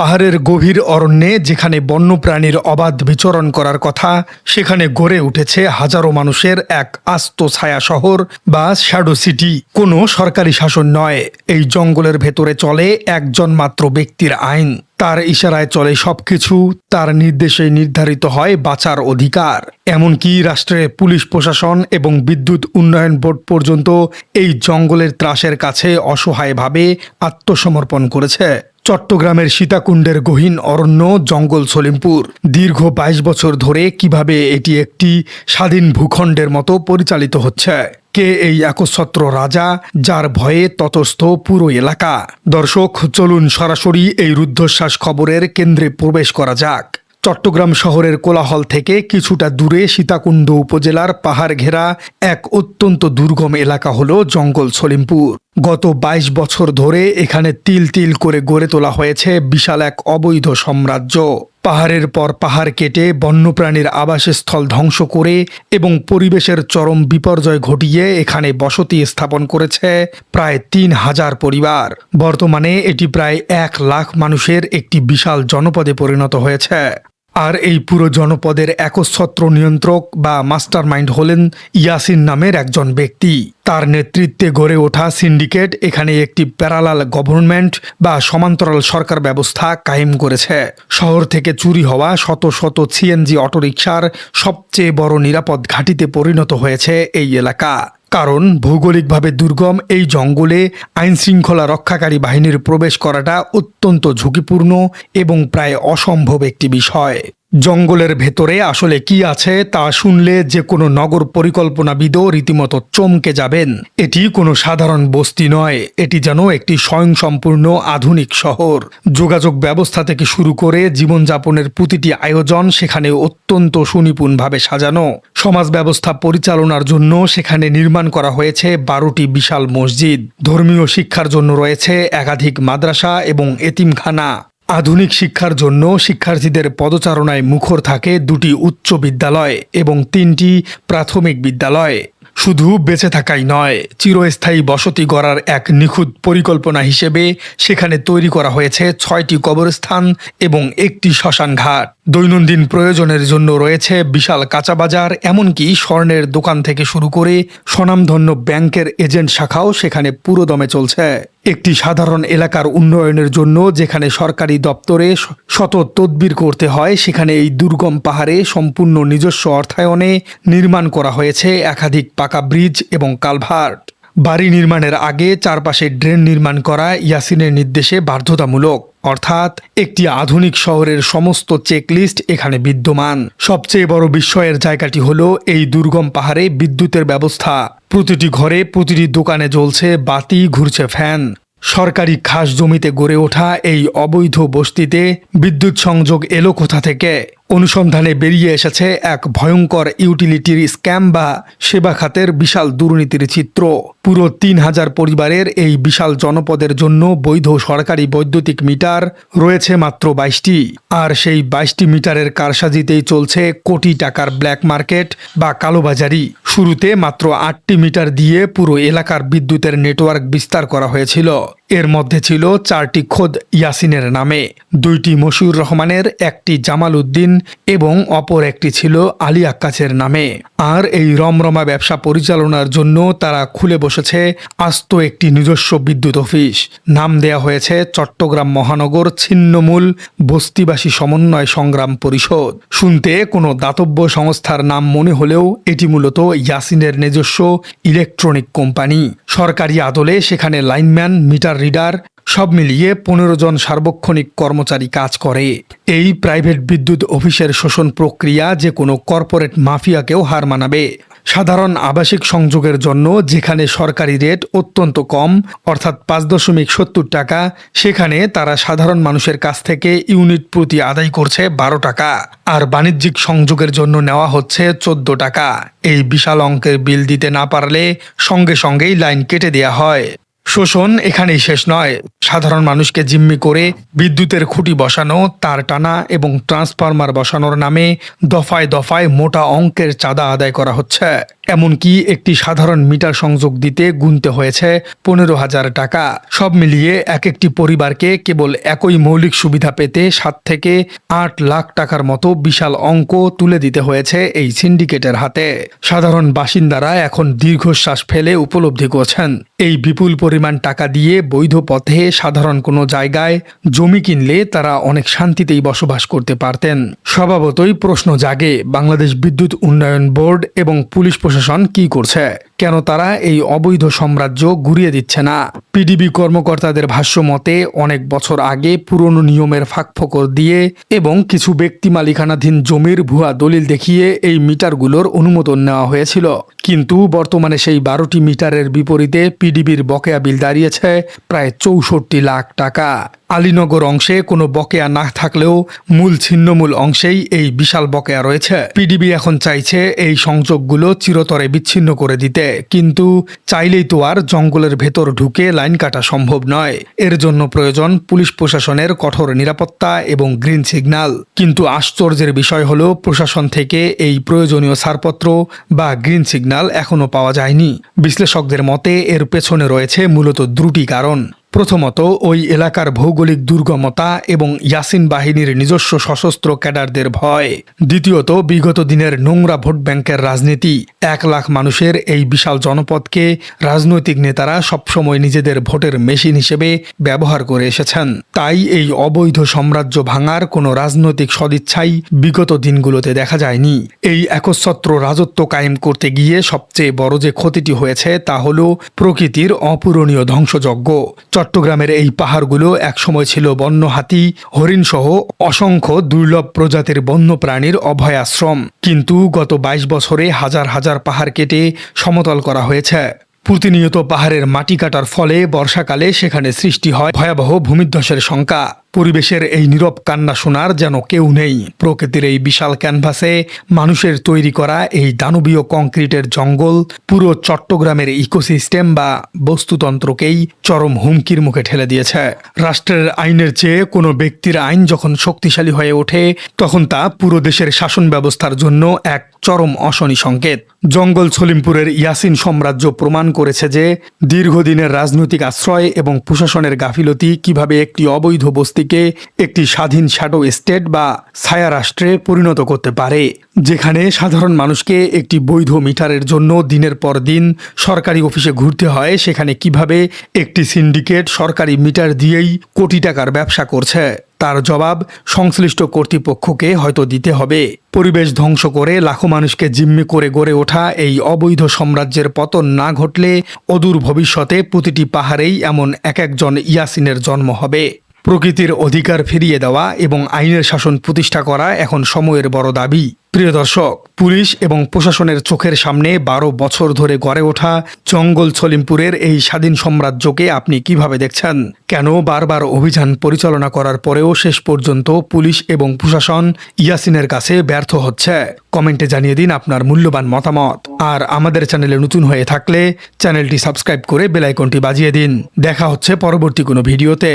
পাহাড়ের গভীর অরণ্যে যেখানে বন্যপ্রাণীর অবাধ বিচরণ করার কথা, সেখানে গড়ে উঠেছে হাজারো মানুষের এক আস্ত ছায়া শহর বা শ্যাডো সিটি। কোনো সরকারি শাসন নয়, এই জঙ্গলের ভেতরে চলে একজন মাত্র ব্যক্তির আইন। তার ইশারায় চলে সবকিছু, তার নির্দেশে নির্ধারিত হয় বাঁচার অধিকার। এমনকি রাষ্ট্রের পুলিশ প্রশাসন এবং বিদ্যুৎ উন্নয়ন বোর্ড পর্যন্ত এই জঙ্গলের ত্রাসের কাছে অসহায়ভাবে আত্মসমর্পণ করেছে। চট্টগ্রামের সীতাকুণ্ডের গহীন অরণ্য জঙ্গল সলিমপুর দীর্ঘ ২২ বছর ধরে কিভাবে এটি একটি স্বাধীন ভূখণ্ডের মতো পরিচালিত হচ্ছে, কে এই একচ্ছত্র রাজা যার ভয়ে ততস্থ পুরো এলাকা। দর্শক, চলুন সরাসরি এই রুদ্ধশ্বাস খবরের কেন্দ্রে প্রবেশ করা যাক। চট্টগ্রাম শহরের কোলাহল থেকে কিছুটা দূরে সীতাকুণ্ড উপজেলার পাহাড় ঘেরা এক অত্যন্ত দুর্গম এলাকা হল জঙ্গল সলিমপুর। গত ২২ বছর ধরে এখানে তিল তিল করে গড়ে তোলা হয়েছে বিশাল এক অবৈধ সাম্রাজ্য। পাহাড়ের পর পাহাড় কেটে বন্যপ্রাণীর আবাসস্থল ধ্বংস করে এবং পরিবেশের চরম বিপর্যয় ঘটিয়ে এখানে বসতি স্থাপন করেছে প্রায় ৩,০০০ পরিবার। বর্তমানে এটি প্রায় ১ লাখ মানুষের একটি বিশাল জনপদে পরিণত হয়েছে। আর এই পুরো জনপদের একচ্ছত্র নিয়ন্ত্রক বা মাস্টার মাইন্ড হলেন ইয়াসিন নামের একজন ব্যক্তি। তার নেতৃত্বে গড়ে ওঠা সিন্ডিকেট এখানে একটি প্যারালাল গভর্নমেন্ট বা সমান্তরাল সরকার ব্যবস্থা কায়েম করেছে। শহর থেকে চুরি হওয়া শত শত সিএনজি অটোরিকশার সবচেয়ে বড় নিরাপদ ঘাঁটিতে পরিণত হয়েছে এই এলাকা। কারণ ভৌগোলিকভাবে দুর্গম এই জঙ্গলে আইনশৃঙ্খলা রক্ষাকারী বাহিনীর প্রবেশ করাটা অত্যন্ত ঝুঁকিপূর্ণ এবং প্রায় অসম্ভব একটি বিষয়। জঙ্গলের ভেতরে আসলে কি আছে তা শুনলে যে কোনো নগর পরিকল্পনাবিদও রীতিমতো চমকে যাবেন। এটি কোনো সাধারণ বস্তি নয়, এটি যেন একটি স্বয়ংসম্পূর্ণ আধুনিক শহর। যোগাযোগ ব্যবস্থা থেকে শুরু করে জীবনযাপনের প্রতিটি আয়োজন সেখানে অত্যন্ত সুনিপুণভাবে সাজানো। সমাজ ব্যবস্থা পরিচালনার জন্য সেখানে নির্মাণ করা হয়েছে ১২টি বিশাল মসজিদ। ধর্মীয় শিক্ষার জন্য রয়েছে একাধিক মাদ্রাসা এবং এতিমখানা। আধুনিক শিক্ষার জন্য শিক্ষার্থীদের পদচারণায় মুখর থাকে ২টি উচ্চ বিদ্যালয় এবং ৩টি প্রাথমিক বিদ্যালয়। শুধু বেঁচে থাকাই নয়, চিরস্থায়ী বসতি গড়ার এক নিখুঁত পরিকল্পনা হিসেবে সেখানে তৈরি করা হয়েছে ৬টি কবরস্থান এবং একটি শ্মশান ঘাট। দৈনন্দিন প্রয়োজনের জন্য রয়েছে বিশাল কাঁচা বাজার, এমনকি স্বর্ণের দোকান থেকে শুরু করে স্বনামধন্য ব্যাংকের এজেন্ট শাখাও সেখানে পুরোদমে চলছে। একটি সাধারণ এলাকার উন্নয়নের জন্য যেখানে সরকারি দপ্তরে শত তদবির করতে হয়, সেখানে এই দুর্গম পাহাড়ে সম্পূর্ণ নিজস্ব অর্থায়নে নির্মাণ করা হয়েছে একাধিক পাকা ব্রিজ এবং কালভার্ট। বাড়ি নির্মাণের আগে চারপাশে ড্রেন নির্মাণ করা ইয়াসিনের নির্দেশে বাধ্যতামূলক, অর্থাৎ একটি আধুনিক শহরের সমস্ত চেকলিস্ট এখানে বিদ্যমান। সবচেয়ে বড় বিস্ময়ের জায়গাটি হলো এই দুর্গম পাহাড়ে বিদ্যুতের ব্যবস্থা। প্রতিটি ঘরে, প্রতিটি দোকানে জ্বলছে বাতি, ঘুরছে ফ্যান। সরকারি খাস জমিতে গড়ে ওঠা এই অবৈধ বস্তিতে বিদ্যুৎ সংযোগ এলো কোথা থেকে? অনুসন্ধানে বেরিয়ে এসেছে এক ভয়ঙ্কর ইউটিলিটির স্ক্যাম বা সেবা খাতের বিশাল দুর্নীতির চিত্র। পুরো ৩,০০০ পরিবারের এই বিশাল জনপদের জন্য বৈধ সরকারি বৈদ্যুতিক মিটার রয়েছে মাত্র ২২টি, আর সেই ২২টি মিটারের কারসাজিতেই চলছে কোটি টাকার ব্ল্যাক মার্কেট বা কালোবাজারি। শুরুতে মাত্র ৮টি মিটার দিয়ে পুরো এলাকার বিদ্যুতের নেটওয়ার্ক বিস্তার করা হয়েছিল। এর মধ্যে ছিল 4টি খোদ ইয়াসিনের নামে, 2টি মশিউর রহমানের, 1টি জামাল উদ্দিন এবং অপর একটি ছিল আলী আক্কাছের নামে। আর এই রমরমা ব্যবসা পরিচালনার জন্য তারা খুলে বসেছে আস্ত একটি নিজস্ব বিদ্যুৎ অফিস। নাম দেয়া হয়েছে চট্টগ্রাম মহানগর ছিন্নমূল বস্তিবাসী সমন্বয় সংগ্রাম পরিষদ। শুনতে কোনো দাতব্য সংস্থার নাম মনে হলেও এটি মূলত ইয়াসিনের নিজস্ব ইলেকট্রনিক কোম্পানি। সরকারি আদলে সেখানে লাইনম্যান, মিটার রিডার সব মিলিয়ে 15 জন সার্বক্ষণিক কর্মচারী কাজ করে। এই প্রাইভেট বিদ্যুৎ অফিসের শোষণ প্রক্রিয়া যে কোনো কর্পোরেট মাফিয়াকেও হার মানাবে। সাধারণ আবাসিক সংযোগের জন্য যেখানে সরকারি রেট অত্যন্ত কম, অর্থাৎ ৫.৭০ টাকা, সেখানে তারা সাধারণ মানুষের কাছ থেকে ইউনিট প্রতি আদায় করছে ১২ টাকা, আর বাণিজ্যিক সংযোগের জন্য নেওয়া হচ্ছে 14 টাকা। এই বিশাল অঙ্কের বিল দিতে না পারলে সঙ্গে সঙ্গেই লাইন কেটে দেয়া হয়। শোষণ এখানেই শেষ নয়, সাধারণ মানুষকে জিম্মি করে বিদ্যুতের খুঁটি বসানো, তার টানা এবং ট্রান্সফরমার বসানোর নামে দফায় দফায় মোটা অঙ্কের চাঁদা আদায় করা হচ্ছে। এমনকি একটি সাধারণ মিটার সংযোগ দিতে গুনতে হয়েছে 15,000 টাকা। সব মিলিয়ে এক একটি পরিবারকে কেবল একই মৌলিক সুবিধা পেতে 7 থেকে 8 লাখ টাকার মতো বিশাল অঙ্ক তুলে দিতে হয়েছে এই সিন্ডিকেটের হাতে। সাধারণ বাসিন্দারা এখন দীর্ঘশ্বাস ফেলে উপলব্ধি করছেন, এই বিপুল পরিমাণ টাকা দিয়ে বৈধ পথে সাধারণ কোনো জায়গায় জমি কিনলে তারা অনেক শান্তিতেই বসবাস করতে পারতেন। স্বভাবতই প্রশ্ন জাগে, বাংলাদেশ বিদ্যুৎ উন্নয়ন বোর্ড এবং পুলিশ প্রশাসন কি করছে? কেন তারা এই অবৈধ সাম্রাজ্য ঘুরিয়ে দিচ্ছে না? পিডিবি কর্মকর্তাদের ভাষ্য মতে অনেক বছর আগে পুরনো নিয়মের ফাঁকফোকর দিয়ে এবং কিছু ব্যক্তি মালিকানাধীন জমির ভুয়া দলিল দেখিয়ে এই মিটারগুলোর অনুমোদন নেওয়া হয়েছিল। কিন্তু বর্তমানে সেই 12টি মিটারের বিপরীতে পিডিবির বকেয়া বিল দাঁড়িয়েছে প্রায় 64 লাখ টাকা। আলীনগর অংশে কোনো বকেয়া না থাকলেও মূল ছিন্নমূল অংশেই এই বিশাল বকেয়া রয়েছে। পিডিবি এখন চাইছে এই সংযোগগুলো চিরতরে বিচ্ছিন্ন করে দিতে, কিন্তু চাইলেই তো আর জঙ্গলের ভেতর ঢুকে লাইন কাটা সম্ভব নয়। এর জন্য প্রয়োজন পুলিশ প্রশাসনের কঠোর নিরাপত্তা এবং গ্রিন সিগন্যাল। কিন্তু আশ্চর্যের বিষয় হলো প্রশাসন থেকে এই প্রয়োজনীয় ছাড়পত্র বা গ্রিন সিগন্যাল এখনো পাওয়া যায়নি। বিশ্লেষকদের মতে এর পেছনে রয়েছে মূলত দুটি কারণ। প্রথমত, ওই এলাকার ভৌগোলিক দুর্গমতা এবং ইয়াসিন বাহিনীর নিজস্ব সশস্ত্র ক্যাডারদের ভয়। দ্বিতীয়ত, বিগত দিনের নোংরা ভোট ব্যাংকের রাজনীতি। 1 লাখ মানুষের এই বিশাল জনপদকে রাজনৈতিক নেতারা সবসময় নিজেদের ভোটের মেশিন হিসেবে ব্যবহার করে এসেছেন। তাই এই অবৈধ সাম্রাজ্য ভাঙার কোনো রাজনৈতিক সদিচ্ছাই বিগত দিনগুলোতে দেখা যায়নি। এই একচ্ছত্র রাজত্ব কায়েম করতে গিয়ে সবচেয়ে বড় যে ক্ষতিটি হয়েছে তা হল প্রকৃতির অপূরণীয় ধ্বংসযজ্ঞ। চট্টগ্রামের এই পাহাড়গুলো একসময় ছিল বন্য হাতি, হরিণ সহ অসংখ্য দুর্লভ প্রজাতির বন্যপ্রাণীর অভয়াশ্রম। কিন্তু গত 22 বছরে হাজার হাজার পাহাড় কেটে সমতল করা হয়েছে। প্রতিনিয়ত পাহাড়ের মাটি কাটার ফলে বর্ষাকালে সেখানে সৃষ্টি হয় ভয়াবহ ভূমিধ্বসের শঙ্কা। পরিবেশের এই নীরব কান্না শোনার যেন কেউ নেই। প্রকৃতির এই বিশাল ক্যানভাসে মানুষের তৈরি করা এই দানবীয় কংক্রিটের জঙ্গল পুরো চট্টগ্রামের ইকোসিস্টেম বা বস্তুতন্ত্রকেই চরম হুমকির মুখে ঠেলে দিয়েছে। রাষ্ট্রের আইনের চেয়ে কোনো ব্যক্তির আইন যখন শক্তিশালী হয়ে ওঠে, তখন তা পুরো দেশের শাসন ব্যবস্থার জন্য এক চরম অশনি সংকেত। জঙ্গল সলিমপুরের ইয়াসিন সাম্রাজ্য প্রমাণ করেছে যে দীর্ঘদিনের রাজনৈতিক আশ্রয় এবং প্রশাসনের গাফিলতি কিভাবে একটি অবৈধ বস্তিকে একটি স্বাধীন শ্যাডো স্টেট বা ছায়া রাষ্ট্রে পরিণত করতে পারে। যেখানে সাধারণ মানুষকে একটি বৈধ মিটারের জন্য দিনের পর দিন সরকারি অফিসে ঘুরতে হয়, সেখানে কিভাবে একটি সিন্ডিকেট সরকারি মিটার দিয়েই কোটি টাকার ব্যবসা করছে, তার জবাব সংশ্লিষ্ট কর্তৃপক্ষকে হয়তো দিতে হবে। পরিবেশ ধ্বংস করে লাখো মানুষকে জিম্মি করে গড়ে ওঠা এই অবৈধ সাম্রাজ্যের পতন না ঘটলে অদূর ভবিষ্যতে প্রতিটি পাহাড়েই এমন এক একজন ইয়াসিনের জন্ম হবে। প্রকৃতির অধিকার ফিরিয়ে দেওয়া এবং আইনের শাসন প্রতিষ্ঠা করা এখন সময়ের বড় দাবি। প্রিয় দর্শক, পুলিশ এবং প্রশাসনের চোখের সামনে 12 বছর ধরে গড়ে ওঠা জঙ্গল সলিমপুরের এই স্বাধীন সাম্রাজ্যকে আপনি কিভাবে দেখছেন? কেন বারবার অভিযান পরিচালনা করার পরেও শেষ পর্যন্ত পুলিশ এবং প্রশাসন ইয়াসিনের কাছে ব্যর্থ হচ্ছে? কমেন্টে জানিয়ে দিন আপনার মূল্যবান মতামত। আর আমাদের চ্যানেলে নতুন হয়ে থাকলে চ্যানেলটি সাবস্ক্রাইব করে বেল আইকনটি বাজিয়ে দিন। দেখা হচ্ছে পরবর্তী কোনো ভিডিওতে।